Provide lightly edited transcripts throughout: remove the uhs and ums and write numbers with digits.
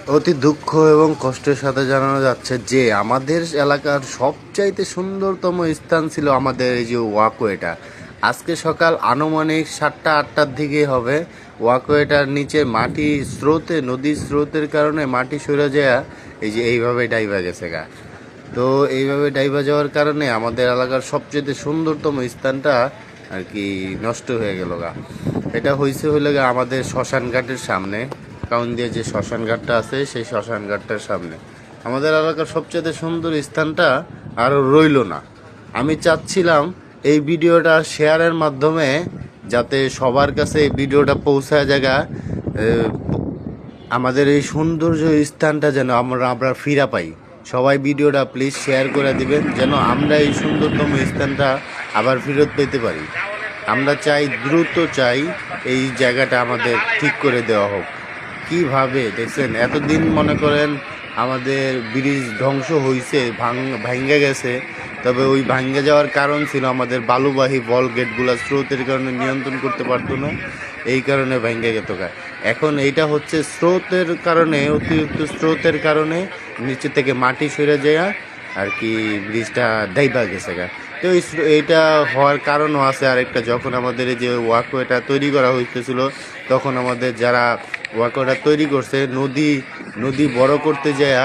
অতি দুঃখ এবং কষ্টের সাথে জানানো যাচ্ছে যে আমাদের এলাকার সবচাইতে সুন্দরতম স্থান ছিল আমাদের এই যে ওয়াকওয়েটা। আজকে সকাল আনুমানিক 7টা-8টার দিকে হবে। ওয়াকওয়েটার নিচে মাটি স্রোতে, নদীর স্রোতের কারণে মাটি সরে যায় এই যে এইভাবে ডাইবা গেছে গা। তো এইভাবে ডাইবা যাওয়ার কারণে আমাদের এলাকার সবচেয়ে সুন্দরতম স্থানটা আর কি নষ্ট হয়ে গেল গা। এটা হইলে গা আমাদের শ্মশান ঘাটের সামনে, কারণ দিয়ে যে শ্মশান ঘাটটা আছে সেই শ্মশান ঘাটটার সামনে আমাদের এলাকার সবচেয়ে সুন্দর স্থানটা আর রইল না। আমি চাচ্ছিলাম এই ভিডিওটা শেয়ারের মাধ্যমে যাতে সবার কাছে এই ভিডিওটা পৌঁছায় জায়গা, আমাদের এই সৌন্দর্য স্থানটা যেন আমরা ফিরা পাই। সবাই ভিডিওটা প্লিজ শেয়ার করে দিবেন যেন আমরা এই সুন্দরতম স্থানটা আবার ফেরত পেতে পারি। আমরা চাই, দ্রুত চাই এই জায়গাটা আমাদের ঠিক করে দেওয়া হোক। কিভাবে দেখছেন, এতদিন মনে করেন আমাদের ব্রিজ ধ্বংস হয়েছে, ভাঙ্গে গেছে, তবে ওই ভাঙ্গে যাওয়ার কারণ ছিল আমাদের বালুবাহী বল গেটগুলো স্রোতের কারণে নিয়ন্ত্রণ করতে পারতো না, এই কারণে ভাঙ্গে গেত। এখন এইটা হচ্ছে স্রোতের কারণে, অতিরিক্ত স্রোতের কারণে নিচে থেকে মাটি সরে যায় আর কি ব্রিজটা ডাইবা গেছে গা। তো এইটা হওয়ার কারণও আছে আরেকটা, যখন আমাদের এই যে ওয়াকওয়েটা তৈরি করা হইতেছিল তখন আমাদের যারা ওয়াকওয়েটা তৈরি করছে নদী বড় করতে যায়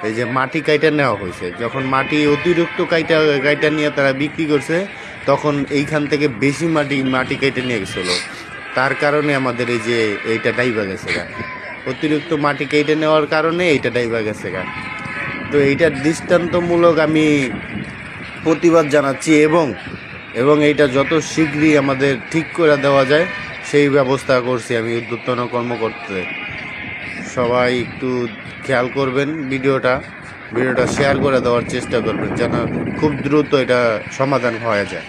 এই যে মাটি কাইটা নেওয়া হয়েছে। যখন মাটি অতিরিক্ত কাইটা নিয়ে তারা বিক্রি করছে তখন এইখান থেকে বেশি মাটি কাইটা নিয়ে গেছিলো, তার কারণে আমাদের এই যে এইটা ডাইবা গেছে গা। অতিরিক্ত মাটি কেটে নেওয়ার কারণে এইটা ডাইবা গেছে গা। তো এইটার দৃষ্টান্তমূলক আমি প্রতিবাদ জানাচ্ছি এবং এইটা যত শীঘ্রই আমাদের ঠিক করে দেওয়া যায় সেই ব্যবস্থা করছি আমি ঊর্ধ্বতন কর্মকর্তা। সবাই একটু খেয়াল করবেন, ভিডিওটা শেয়ার করে দেওয়ার চেষ্টা করবেন যেন খুব দ্রুত এটা সমাধান হয়ে যায়।